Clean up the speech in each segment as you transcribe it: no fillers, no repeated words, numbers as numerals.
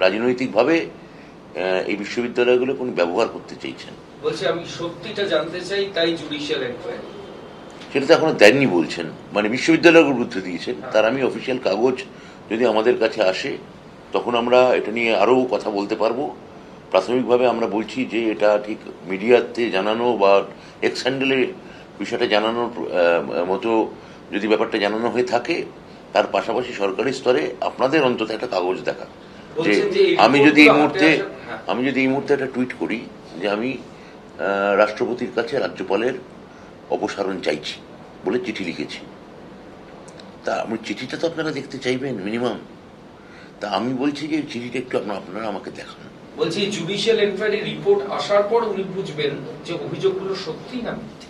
রাজনৈতিকভাবে এই বিশ্ববিদ্যালয়গুলো কোনো ব্যবহার করতে চাইছেন। বলছি আমি সত্যিটা জানতে চাই, তাই জুডিশিয়াল এনকোয়ারি। সেটা তো এখনো দেননি বলছেন, মানে বিশ্ববিদ্যালয়ের বিরুদ্ধে দিয়েছেন। তার আমি অফিসিয়াল কাগজ যদি আমাদের কাছে আসে তখন আমরা এটা নিয়ে আরও কথা বলতে পারবো। প্রাথমিকভাবে আমরা বলছি যে এটা ঠিক মিডিয়াতে জানানো বা এক্স হ্যান্ডেলে বিষয়টা জানানোর মতো যদি ব্যাপারটা জানানো হয়ে থাকে, তার পাশাপাশি সরকারি স্তরে আপনাদের অন্তত একটা কাগজ দেখা যে আমি যদি এই মুহূর্তে একটা টুইট করি যে আমি রাষ্ট্রপতির কাছে রাজ্যপালের অপসারণ চাইছি বলে চিঠি লিখেছি, তা আমি চিঠিটা তো আপনারা দেখতে চাইবেন মিনিমাম। তা আমি বলছি যে চিঠিটা একটু আপনারা আমাকে দেখান। বলছি জুডিশিয়াল এনকোয়ারি রিপোর্ট আসার পর উনি বুঝবেন যে অভিযোগগুলো সত্যি না মিথ্যে।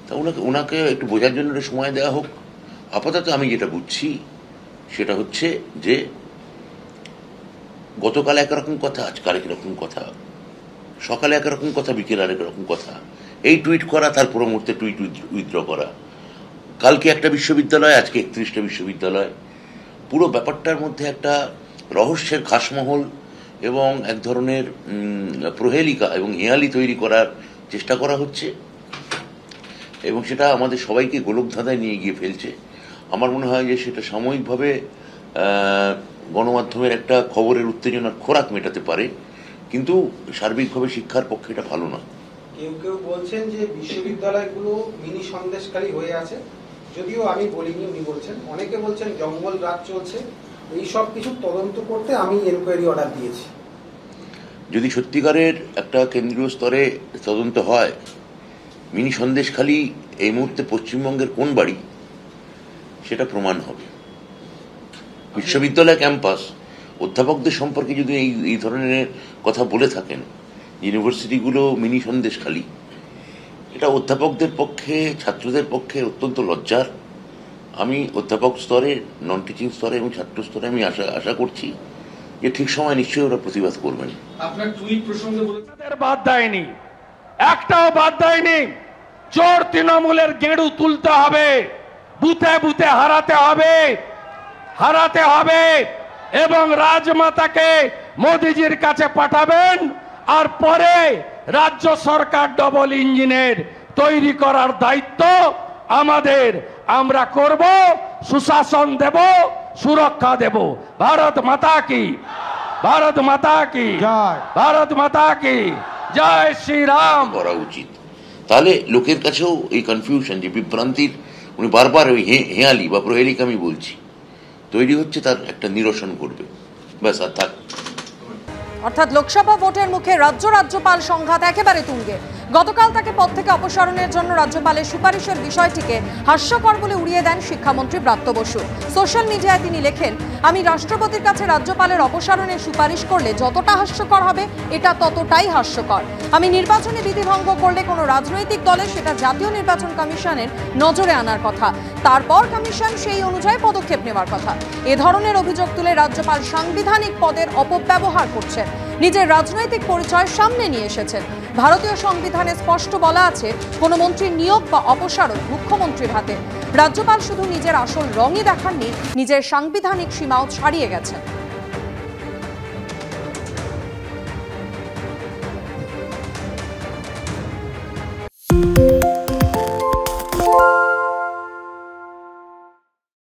তা ওনাকে একটু বোঝার জন্য সময় দেওয়া হোক। আপাতত আমি যেটা বুঝছি সেটা হচ্ছে যে গতকাল একরকম কথা, আজকে আরেক রকম কথা, সকালে একরকম কথা, বিকেল আরেক রকম কথা, এই টুইট করা, তার পরবর্তী টুইট উইথড্র করা, কালকে একটা বিশ্ববিদ্যালয়, আজকে 31টা বিশ্ববিদ্যালয়। পুরো ব্যাপারটার মধ্যে একটা রহস্যের খাসমহল এবং এক ধরনের প্রহেলিকা এবং হেয়ালি তৈরি করার চেষ্টা করা হচ্ছে, এবং সেটা আমাদের সবাইকে গোলকধাঁধায় নিয়ে গিয়ে ফেলছে। আমার মনে হয় যে সেটা সাময়িকভাবে গণমাধ্যমের একটা খবরের উত্তেজনার খোরাক মেটাতে পারে, কিন্তু সার্বিকভাবে শিক্ষার পক্ষে এটা ভালো না। কেউ কেউ বলছেন যে বিশ্ববিদ্যালয়গুলো মিনি সন্দেশকারী হয়ে আছে, যদিও আমি বলিনি, উনি বলছেন। অনেকে বলছেন জঙ্গল রাজ চলছে, এই সব কিছু তদন্ত করতে আমি এনকোয়ারি অর্ডার দিয়েছি। যদি সত্যিকারের একটা কেন্দ্রীয় স্তরে তদন্ত হয়, মিনি সন্দেশখালী এই মুহূর্তে পশ্চিমবঙ্গের কোন বাড়ি সেটা প্রমাণ হবে। বিশ্ববিদ্যালয় ক্যাম্পাস অধ্যাপকদের সম্পর্কে যদি এই ধরনের কথা বলে থাকেন, ইউনিভার্সিটিগুলো মিনি সন্দেশখালী, এটা অধ্যাপকদের পক্ষে, ছাত্রদের পক্ষে অত্যন্ত লজ্জার। আমি অধ্যাপক স্তরে, নন টিচিং স্তরে এবং ছাত্র স্তরে আমি আশা করছি যে ঠিক সময় নিশ্চয়ই ওরা প্রতিবাদ করবেন। আপনার টুইট প্রসঙ্গে বলেছেন বাদ দেয়নি, একটাও বাদ দেয়নি। চোর তৃণমূলের গেঁড়ু তুলতে হবে, বুথে বুথে হারাতে হবে এবং রাজমাতাকে মোদিজির কাছে পাঠাবেন। আর পরে রাজ্য সরকার ডবল ইঞ্জিনের তৈরি করার দায়িত্ব আমাদের, আমরা করব, সুশাসন দেব, সুরক্ষা দেব। ভারত মাতা কি, ভারত মাতা কি, ভারত মাতা কি জয় শ্রীরাম করা উচিত। তাহলে লোকের কাছেও এই কনফিউশন, যে বিভ্রান্তির উনি বারবার ওই হেয়ালি বা প্রহেলিকা আমি বলছি তৈরি হচ্ছে, তার একটা নিরসন করবে, ব্যাস। আর থাক। অর্থাৎ লোকসভা ভোটের মুখে রাজ্যপাল সংঘাত একেবারে তুঙ্গে। গতকাল তাকে পদ থেকে অপসারণের জন্য রাজ্যপালের সুপারিশের বিষয়টিকে হাস্যকর বলে উড়িয়ে দেন শিক্ষামন্ত্রী ব্রাত্য বসু। সোশ্যাল মিডিয়ায় তিনি লেখেন, আমি রাষ্ট্রপতির কাছে রাজ্যপালের অপসারণের সুপারিশ করলে যতটা হাস্যকর হবে, এটা ততটাই হাস্যকর। আমি নির্বাচনী বিধি ভঙ্গ করলে কোনো রাজনৈতিক দলের সেটা জাতীয় নির্বাচন কমিশনের নজরে আনার কথা, তারপর কমিশন সেই অনুযায়ী পদক্ষেপ নেওয়ার কথা। এ ধরনের অভিযোগ তুলে রাজ্যপাল সাংবিধানিক পদের অপব্যবহার করছেন, নিজের রাজনৈতিক পরিচয় সামনে নিয়ে এসেছেন। ভারতীয় সংবিধানে স্পষ্ট বলা আছে, কোনো মন্ত্রীর নিয়োগ বা অপসারণ মুখ্যমন্ত্রীর হাতে। রাজ্যপাল শুধু নিজের আসল রঙই দেখাননি, নিজের সাংবিধানিক সীমাও ছাড়িয়ে গেছেন।